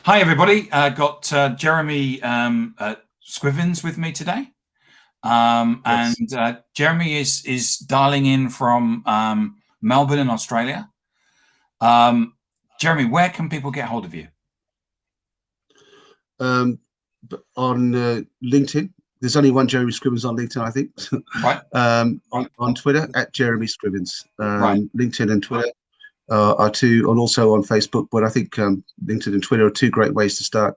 Hi, everybody. Got Jeremy Scrivens with me today. Yes. And Jeremy is dialing in from Melbourne in Australia. Jeremy, where can people get hold of you? On LinkedIn. There's only one Jeremy Scrivens on LinkedIn, I think. Right. On Twitter at Jeremy Scrivens. Right. LinkedIn and Twitter are two, and also on Facebook. But I think LinkedIn and Twitter are two great ways to start.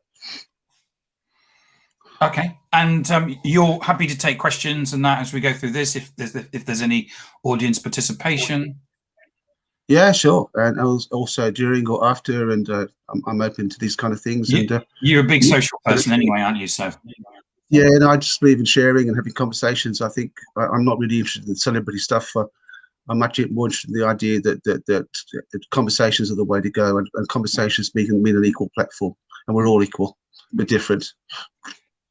Okay. And you're happy to take questions and that as we go through this, if there's any audience participation. Yeah, sure. And also during or after, and I'm open to these kind of things. You're a big social person anyway, aren't you? So yeah, and I just believe in sharing and having conversations. I think I'm not really interested in celebrity stuff. I'm much more interested in the idea that conversations are the way to go, and conversations mean an equal platform, and we're all equal, but different.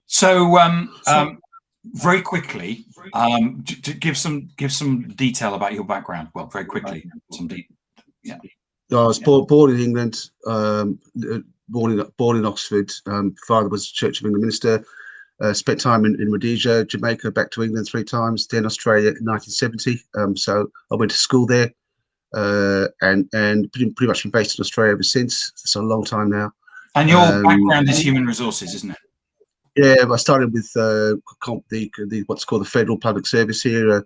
So, very quickly, to give some detail about your background. Well, very quickly, yeah. I was born in England, born in Oxford. Father was a Church of England minister. Spent time in Rhodesia, Jamaica, back to England 3 times, then Australia in 1970. So I went to school there, and pretty much been based in Australia ever since. It's a long time now. And your background is human resources, isn't it? Yeah, I started with what's called the Federal Public Service here.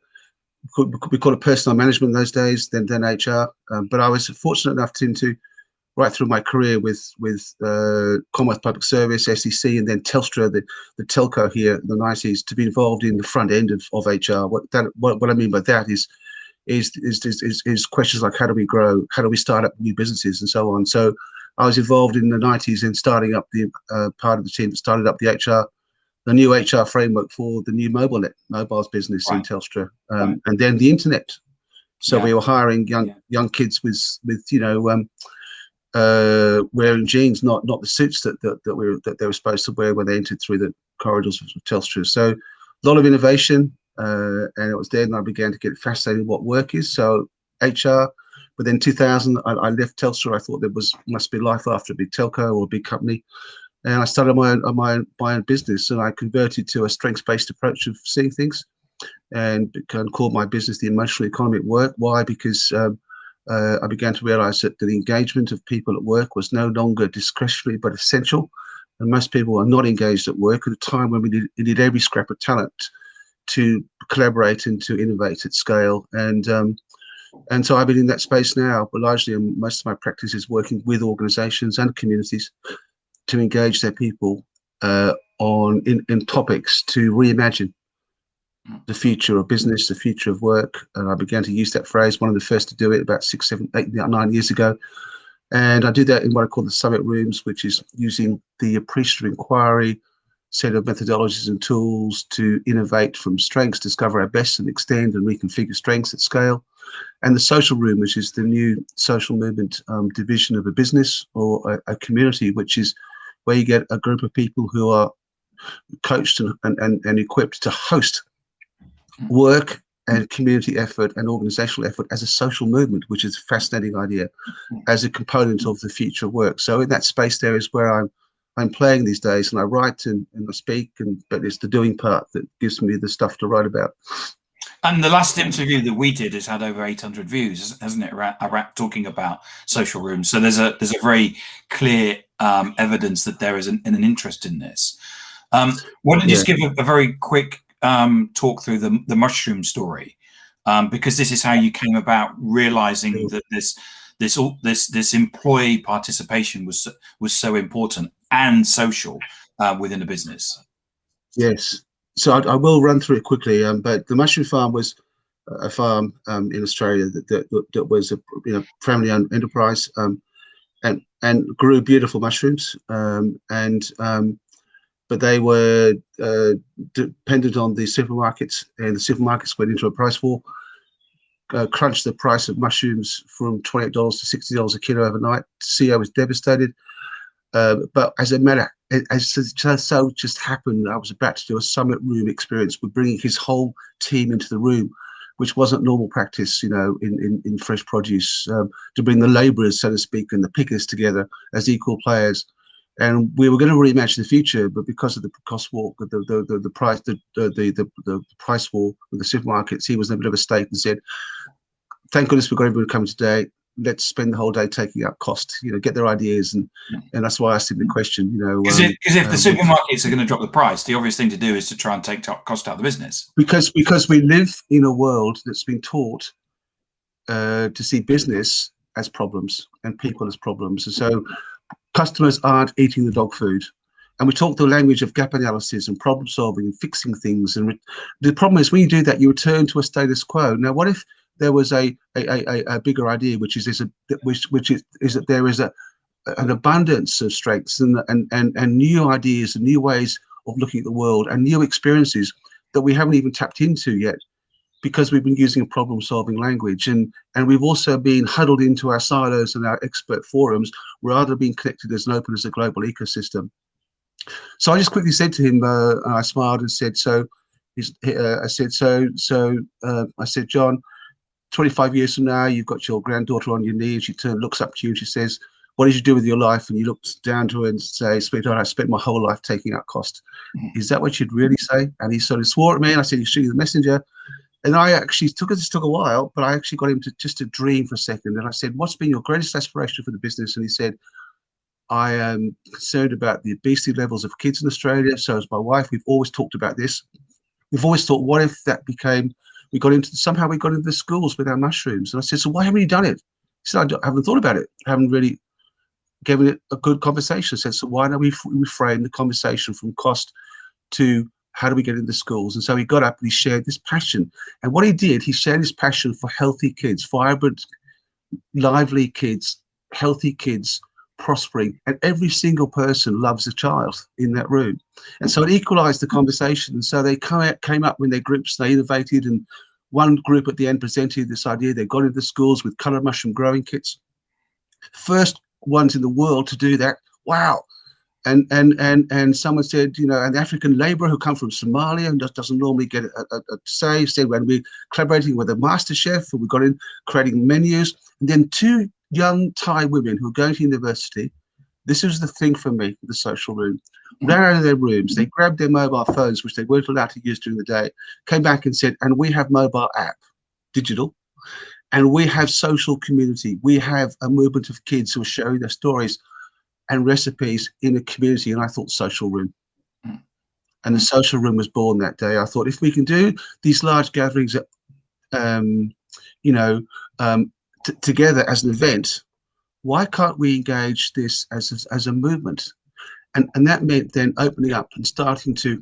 We call it personal management in those days, then HR. But I was fortunate enough to right through my career with Commonwealth Public Service, SEC, and then Telstra, the telco here in the 90s, to be involved in the front end of HR. What I mean by that is questions like how do we grow, how do we start up new businesses, and so on. So I was involved in the 90s in starting up the part of the team that started up the new HR framework for the new mobiles business in Telstra, and then the internet. So we were hiring young kids with wearing jeans, not the suits that they were supposed to wear when they entered through the corridors of Telstra. So a lot of innovation, and it was then I began to get fascinated with what work is. So HR. But then 2000, I left Telstra. I thought there must be life after a big telco or a big company, and I started my own business. And I converted to a strengths-based approach of seeing things, and called my business the emotional economy at work. Why? Because I began to realize that the engagement of people at work was no longer discretionary but essential, and most people are not engaged at work at a time when we need every scrap of talent to collaborate and to innovate at scale. And so I've been in that space now, but largely most of my practice is working with organizations and communities to engage their people in topics to reimagine the future of business, the future of work. And I began to use that phrase, one of the first to do it about 6, 7, 8, 9 years ago. And I do that in what I call the summit rooms, which is using the appreciative inquiry set of methodologies and tools to innovate from strengths, discover our best and extend and reconfigure strengths at scale. And the social room, which is the new social movement division of a business or a community, which is where you get a group of people who are coached and equipped to host work and community effort and organizational effort as a social movement, which is a fascinating idea as a component of the future of work. So in that space there is where I'm playing these days, and I write and I speak, but it's the doing part that gives me the stuff to write about. And the last interview that we did has had over 800 views, hasn't it? Talking about social rooms. So there's a very clear evidence that there is an interest in this. Why don't you just give a very quick talk through the mushroom story, because this is how you came about realizing that this employee participation was so important and social within a business. Yes. So I will run through it quickly, but the mushroom farm was a farm in Australia that was a family-owned enterprise, and grew beautiful mushrooms, but they were dependent on the supermarkets, and the supermarkets went into a price war, crunched the price of mushrooms from $28 to $60 a kilo overnight. CEO was devastated. But as a matter, as so just happened, I was about to do a summit room experience with bringing his whole team into the room, which wasn't normal practice, in fresh produce, to bring the labourers, so to speak, and the pickers together as equal players. And we were going to reimagine the future, but because of the cost war, the price war with the supermarkets, he was in a bit of a state and said, "Thank goodness we've got everyone coming today. Let's spend the whole day taking out cost, get their ideas." And that's why I asked him the question, Because if the supermarkets are going to drop the price, the obvious thing to do is to try and take cost out of the business. Because we live in a world that's been taught to see business as problems and people as problems. And so customers aren't eating the dog food. And we talk the language of gap analysis and problem solving and fixing things. And the problem is when you do that, you return to a status quo. Now, what if there was a bigger idea, which is that there is an abundance of strengths and new ideas and new ways of looking at the world and new experiences that we haven't even tapped into yet, because we've been using a problem-solving language, and we've also been huddled into our silos and our expert forums rather than being connected as an open as a global ecosystem. So I just quickly said to him, and I smiled and said, I said, "John, 25 years from now, you've got your granddaughter on your knee, and she looks up to you and she says, 'What did you do with your life?' And you look down to her and say, 'Sweetheart, I spent my whole life taking out cost.' Is that what you'd really say?" And he sort of swore at me, and I said, "You shoot the messenger." And I actually took a while, but I actually got him to dream for a second. And I said, "What's been your greatest aspiration for the business?" And he said, "I am concerned about the obesity levels of kids in Australia. So as my wife, we've always talked about this. We've always thought, what if that became, somehow we got into the schools with our mushrooms." And I said, "So why haven't you done it?" He said, "I haven't thought about it. I haven't really given it a good conversation." I said, "So why don't we reframe the conversation from cost to how do we get into schools?" And so he got up and he shared this passion. And what he did, he shared his passion for healthy kids, vibrant, lively kids, healthy kids, prospering. And every single person loves a child in that room. And so it equalized the conversation. And so they came up with their groups, they innovated. And one group at the end presented this idea. They got into schools with colored mushroom growing kits. First ones in the world to do that. Wow. And someone said, an African laborer who come from Somalia and just doesn't normally get a say, said, when we're collaborating with a master chef, and we got in creating menus. And then two young Thai women who are going to university, this was the thing for me, the social room, ran out of their rooms, they grabbed their mobile phones, which they weren't allowed to use during the day, came back and said, "And we have mobile app, digital, and we have social community. We have a movement of kids who are sharing their stories and recipes in a community." And I thought social room. And the social room was born that day. I thought, if we can do these large gatherings, together as an event, why can't we engage this as a movement? And that meant then opening up and starting to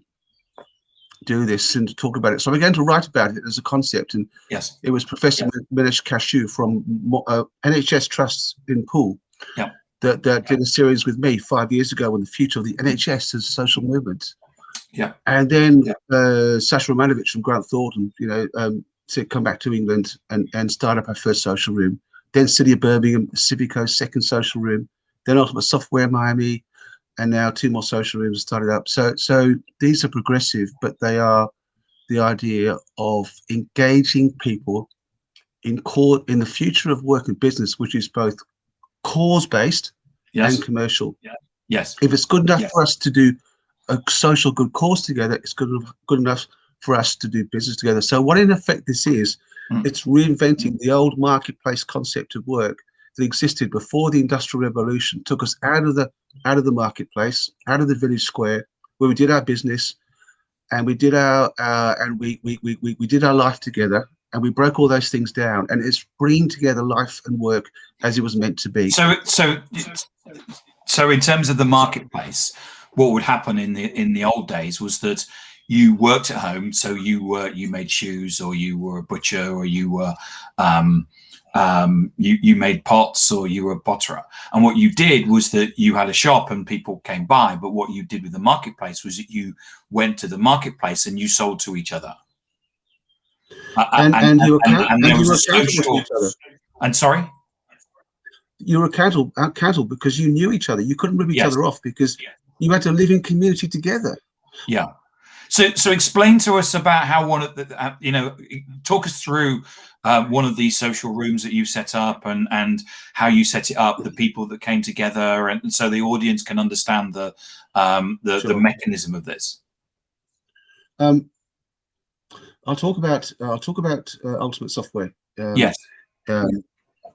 do this and to talk about it. So I began to write about it as a concept. And yes, it was Professor Minesh Kashu from NHS Trusts in Poole. Yeah. That did a series with me 5 years ago on the future of the NHS as a social movement. Yeah. And then Sasha Romanovich from Grant Thornton, said, "Come back to England and start up our first social room." Then City of Birmingham, Civico's second social room, then Ultimate Software Miami, and now 2 more social rooms started up. So these are progressive, but they are the idea of engaging people in the future of work and business, which is both cause-based and commercial. Yes. If it's good enough for us to do a social good cause together, it's good enough for us to do business together. So what in effect this is, it's reinventing the old marketplace concept of work that existed before the Industrial Revolution, took us out of the marketplace, out of the village square, where we did our business and we did our we did our life together. And we broke all those things down, and it's bringing together life and work as it was meant to be. So in terms of the marketplace, what would happen in the old days was that you worked at home. So you made shoes, or you were a butcher, or you were you made pots, or you were a potterer. And what you did was that you had a shop and people came by. But what you did with the marketplace was that you went to the marketplace and you sold to each other. And you were accountable to each other. And sorry? You were accountable because you knew each other. You couldn't rip each other off because you had to live in community together. Yeah. So explain to us about how one of the, talk us through one of these social rooms that you set up, and how you set it up, the people that came together, and so the audience can understand the Sure. mechanism of this. I'll talk about Ultimate Software. Yes. And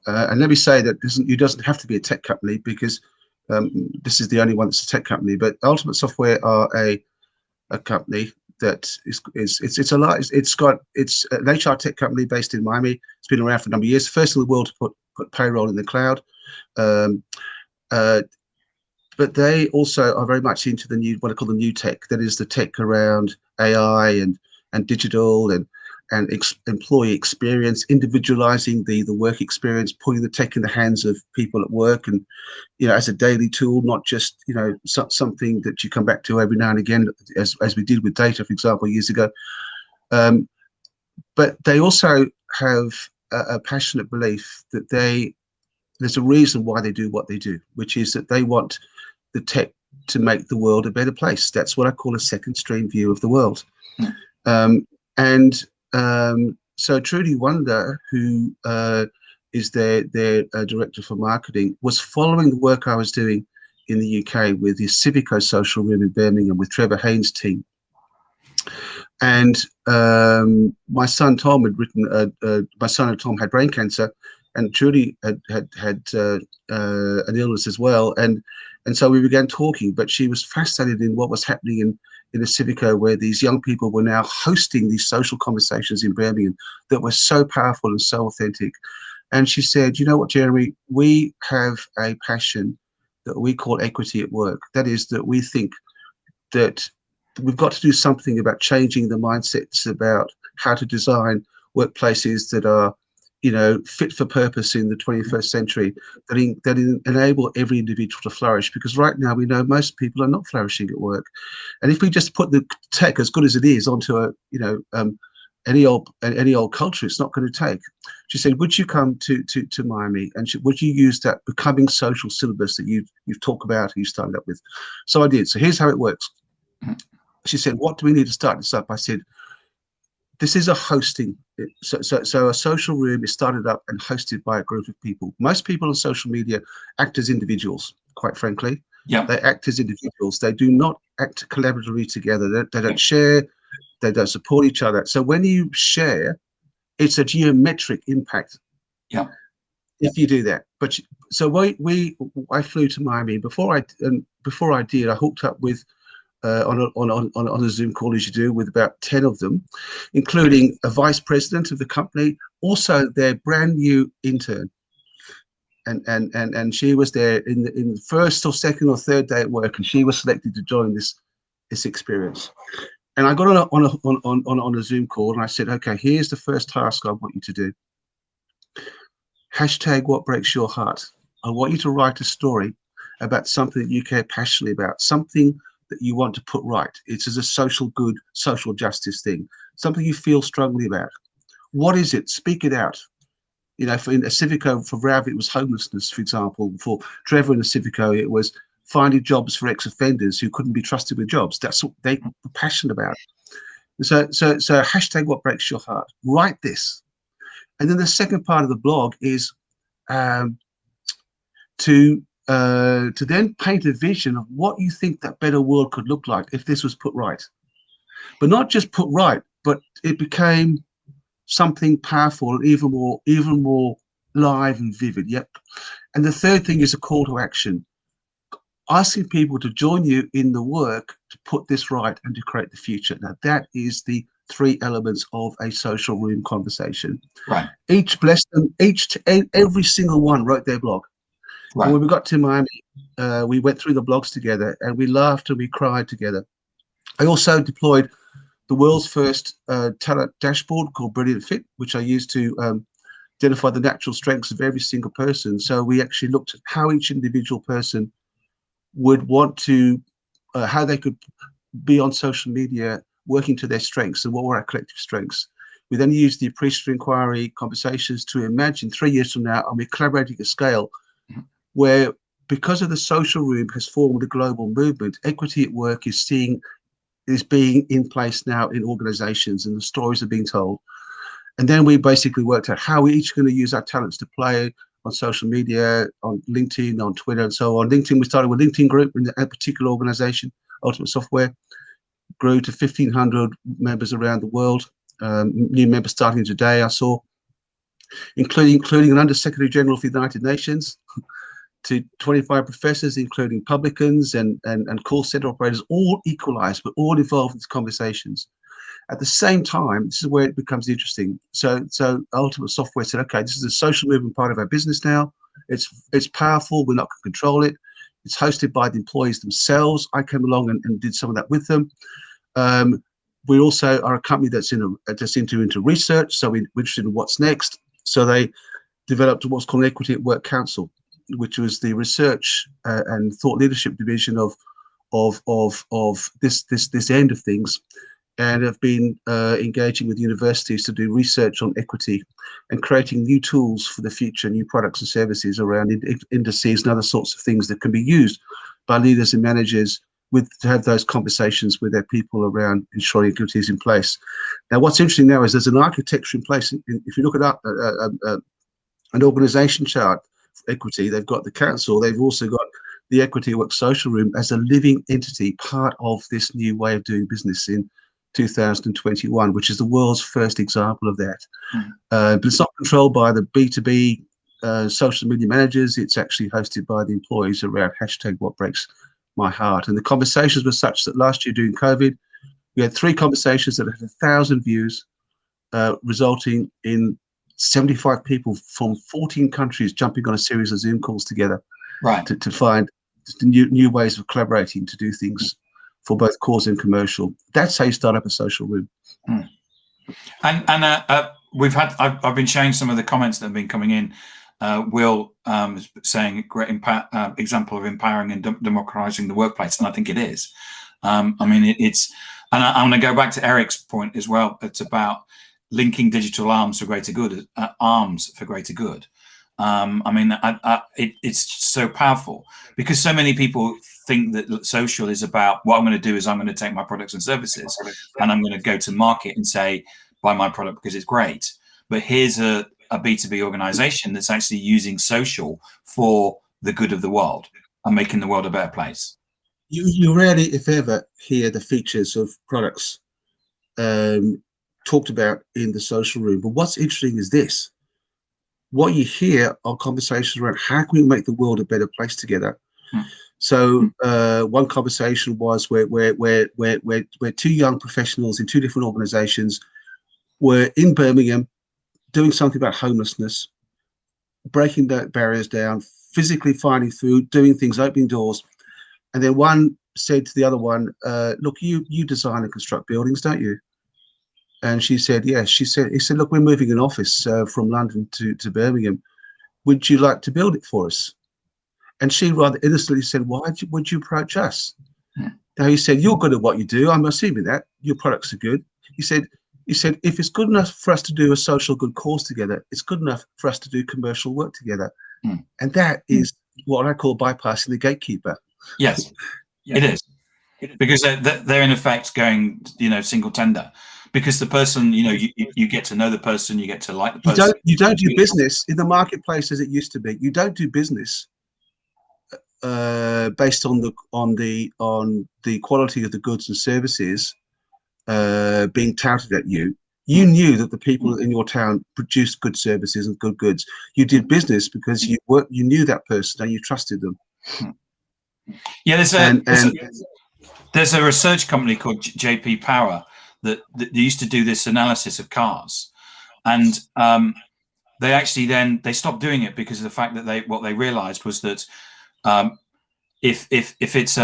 let me say that it doesn't have to be a tech company, because this is the only one that's a tech company. But Ultimate Software are a company that it's an HR tech company based in Miami. It's been around for a number of years. First in the world to put payroll in the cloud. But they also are very much into the new, what I call the new tech. That is the tech around AI and digital and employee experience, individualizing the work experience, putting the tech in the hands of people at work, and as a daily tool, not just something that you come back to every now and again, as we did with data, for example, years ago. But they also have a passionate belief that there's a reason why they do what they do, which is that they want the tech to make the world a better place. That's what I call a second stream view of the world. So Trudy Wonder, who is their director for marketing, was following the work I was doing in the UK with the Civico social room in Birmingham with Trevor Haynes' team. And my son Tom had written. My son and Tom had brain cancer, and Trudy had an illness as well. And so we began talking. But she was fascinated in what was happening in a Civico, where these young people were now hosting these social conversations in Birmingham that were so powerful and so authentic. And she said, "You know what, Jeremy? We have a passion that we call equity at work. That is, that we think that we've got to do something about changing the mindsets about how to design workplaces that are, fit for purpose in the 21st century, that enable every individual to flourish. Because right now we know most people are not flourishing at work, and if we just put the tech, as good as it is, onto any old culture, it's not going to take." She said, "Would you come to Miami, and would you use that becoming social syllabus that you've talked about, you started up with?" So I did. So here's how it works. She said, "What do we need to start this up?" I said, "This is a hosting." So a social room is started up and hosted by a group of people. Most people on social media act as individuals, quite frankly. Yeah. They act as individuals. They do not act collaboratively together. They don't share. They don't support each other. So when you share, it's a geometric impact. Yeah. If you do that. But so I flew to Miami. Before I did, I hooked up with on a Zoom call, as you do, with about 10 of them, including a vice president of the company, also their brand new intern. And she was there in the first or second or third day at work, and she was selected to join this experience. And I got on a Zoom call, and I said, "Okay, here's the first task I want you to do. Hashtag what breaks your heart. I want you to write a story about something that you care passionately about, something that you want to put right. It's as a social good, social justice thing, something you feel strongly about. What is it? Speak it out." For in a Civico, for Rav, it was homelessness, for example. For Trevor in a Civico, it was finding jobs for ex-offenders who couldn't be trusted with jobs. That's what they were passionate about. So hashtag what breaks your heart. Write this. And then the second part of the blog is to then paint a vision of what you think that better world could look like if this was put right. But not just put right, but it became something powerful and even more live and vivid. Yep. And the third thing is a call to action, asking people to join you in the work to put this right and to create the future. Now that is the three elements of a social room conversation. Right. Every single one wrote their blog. Right. And when we got to Miami, we went through the blogs together, and we laughed and we cried together. I also deployed the world's first talent dashboard called Brilliant Fit, which I used to identify the natural strengths of every single person. So we actually looked at how each individual person would want to, how they could be on social media working to their strengths, and what were our collective strengths. We then used the appreciative inquiry conversations to imagine 3 years from now, and we're collaborating at scale, where, because of the social room has formed a global movement, equity at work is seeing is being in place now in organizations, and the stories are being told. And then we basically worked out how we're each going to use our talents to play on social media, on LinkedIn, on Twitter, and so on. LinkedIn, we started with LinkedIn group in a particular organization, Ultimate Software, grew to 1,500 members around the world. New members starting today, I saw, including an Under-Secretary General of the United Nations, to 25 professors, including publicans and call center operators, all equalized, but all involved in these conversations. At the same time, this is where it becomes interesting. So Ultimate Software said, okay, this is a social movement part of our business now. It's powerful. We're not going to control it. It's hosted by the employees themselves. I came along and did some of that with them. We also are a company that's into research, so we're interested in what's next. So they developed what's called an Equity at Work Council, which was the research and thought leadership division of this end of things, and have been engaging with universities to do research on equity and creating new tools for the future, new products and services around indices and other sorts of things that can be used by leaders and managers to have those conversations with their people around ensuring equity is in place. Now, what's interesting now is there's an architecture in place. If you look at an organization chart for equity, they've got the council, they've also got the Equity Work Social Room as a living entity, part of this new way of doing business in 2021, which is the world's first example of that. But it's not controlled by the B2B social media managers. It's actually hosted by the employees around #WhatBreaksMyHeart. And the conversations were such that last year during COVID, we had 3 conversations that had 1,000 views, resulting in 75 people from 14 countries jumping on a series of Zoom calls together, right, to find new ways of collaborating to do things for both cause and commercial. That's how you start up a social room. And I've been sharing some of the comments that have been coming in. Will saying great example of empowering and democratizing the workplace, and I think it is. I mean, I'm going to go back to Eric's point as well. It's about linking digital arms for greater good. I mean, it's so powerful because so many people think that social is about what I'm going to do is I'm going to take my products and services and I'm going to go to market and say, buy my product because it's great. But here's a B2B organization that's actually using social for the good of the world and making the world a better place. You rarely, if ever, hear the features of products talked about in the social room. But what's interesting is this. What you hear are conversations around how can we make the world a better place together. So one conversation was where 2 young professionals in 2 different organizations were in Birmingham doing something about homelessness, breaking the barriers down, physically finding food, doing things, opening doors. And then one said to the other one, look, you design and construct buildings, don't you? And she said, yes. He said, look, we're moving an office from London to Birmingham. Would you like to build it for us? And she rather innocently said, why would you approach us? Now, he said, you're good at what you do. I'm assuming that your products are good. He said, if it's good enough for us to do a social good cause together, it's good enough for us to do commercial work together. And that is what I call bypassing the gatekeeper. Yes, it is. Because they're in effect going, single tender. Because the person, you get to know the person, you get to like the person. You don't do business in the marketplace as it used to be. You don't do business based on the quality of the goods and services being touted at you. You knew that the people in your town produced good services and good goods. You did business because you knew that person and you trusted them. Yeah, there's a research company called JP Power that used to do this analysis of cars, and they actually they stopped doing it because of the fact that what they realized was that if it's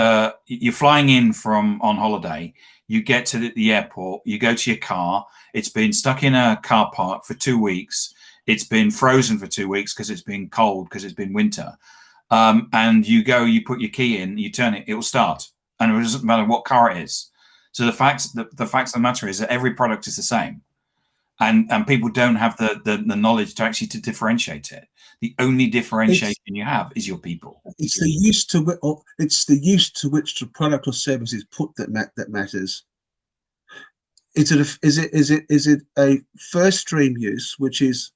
you're flying in on holiday, you get to the airport, you go to your car, it's been stuck in a car park for 2 weeks, it's been frozen for 2 weeks because it's been cold because it's been winter, and you put your key in, you turn it, it will start, and it doesn't matter what car it is. So the fact of the matter is that every product is the same, and people don't have the knowledge to differentiate it. The only differentiation you have is your people. It's the use to which the product or service is put that matters. Is it a first stream use, which is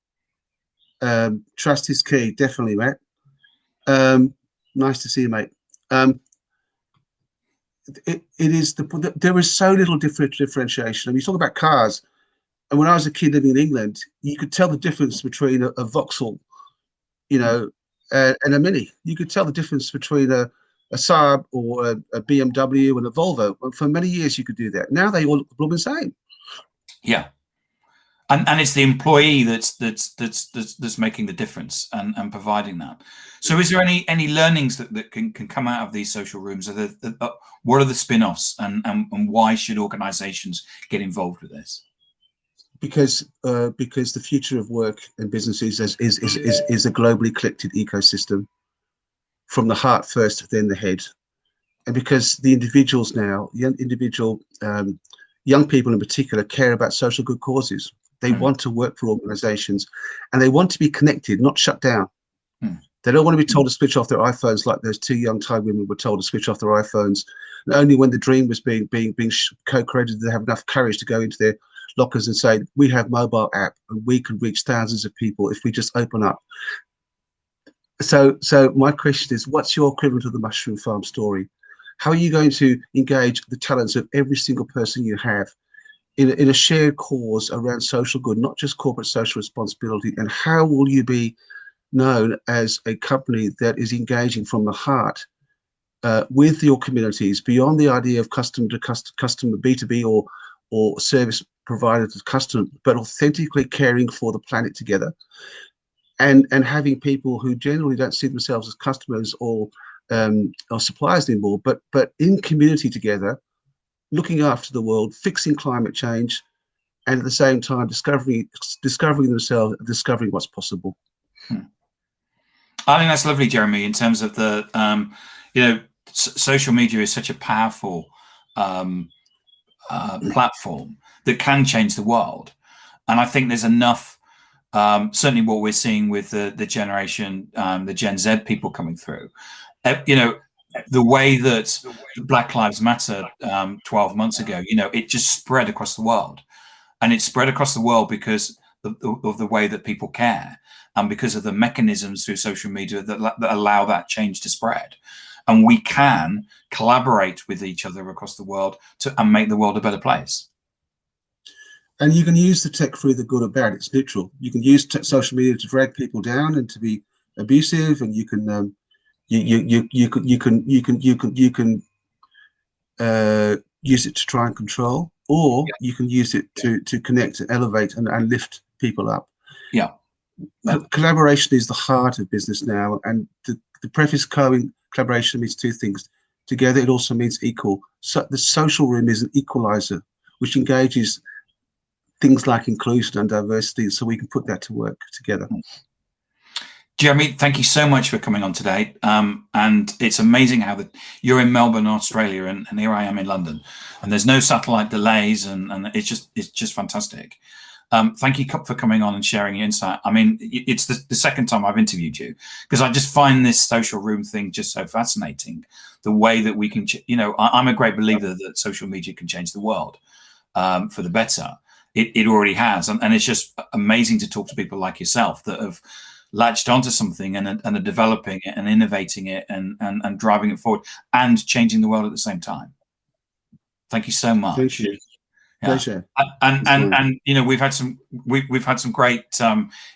trust is key, definitely, mate. Nice to see you, mate. It is there is so little differentiation. I mean, you talk about cars, and when I was a kid living in England, you could tell the difference between a Vauxhall, you know, and a Mini. You could tell the difference between a Saab or a BMW and a Volvo. For many years, you could do that. Now they all look the same. Yeah. And it's the employee that's making the difference and providing that. So is there any learnings that can come out of these social rooms? What are the spin-offs, and why should organizations get involved with this? Because the future of work and businesses is a globally collected ecosystem, from the heart first, then the head. And because the individuals now, young people in particular, care about social good causes. They want to work for organizations, and they want to be connected, not shut down. They don't want to be told to switch off their iPhones like those two young Thai women were told to switch off their iPhones. And only when the dream was being co-created did they have enough courage to go into their lockers and say, we have mobile app and we can reach thousands of people if we just open up. So my question is, what's your equivalent of the mushroom farm story? How are you going to engage the talents of every single person you have in a shared cause around social good, not just corporate social responsibility? And how will you be known as a company that is engaging from the heart with your communities, beyond the idea of customer to customer, B2B or service provider to customer, but authentically caring for the planet together, and having people who generally don't see themselves as customers or suppliers anymore, but in community together, looking after the world, fixing climate change, and at the same time discovering themselves, discovering what's possible. I think that's lovely, Jeremy, in terms of the, social media is such a powerful platform that can change the world. And I think there's enough, certainly what we're seeing with the generation, the Gen Z people coming through, the way that Black Lives Matter 12 months ago, it just spread across the world. And it spread across the world because of the way that people care, and because of the mechanisms through social media that allow that change to spread. And we can collaborate with each other across the world and make the world a better place. And you can use the tech for either good or bad. It's neutral. You can use social media to drag people down and to be abusive, and you can use it to try and control, or you can use it to connect, and elevate, and lift people up. Yeah. Collaboration is the heart of business now, and the preface collaboration means two things. Together, it also means equal. So the social room is an equalizer, which engages things like inclusion and diversity, so we can put that to work together. Jeremy, thank you so much for coming on today. And it's amazing how you're in Melbourne, Australia, and here I am in London, and there's no satellite delays, and it's just fantastic. Thank you for coming on and sharing your insight. I mean, it's the second time I've interviewed you, because I just find this social room thing just so fascinating. The way that we can, I'm a great believer that social media can change the world for the better. It already has, and it's just amazing to talk to people like yourself that have latched onto something and are developing it and innovating it and driving it forward and changing the world at the same time. Thank you so much. Thank you. Yeah. Pleasure. And we've had some great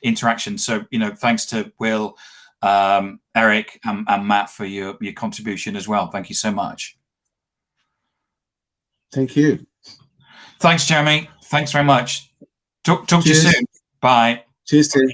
interaction. So thanks to Will, Eric, and Matt for your contribution as well. Thank you so much. Thank you. Thanks, Jeremy. Thanks very much. Talk to you soon. Bye. Cheers, Tim.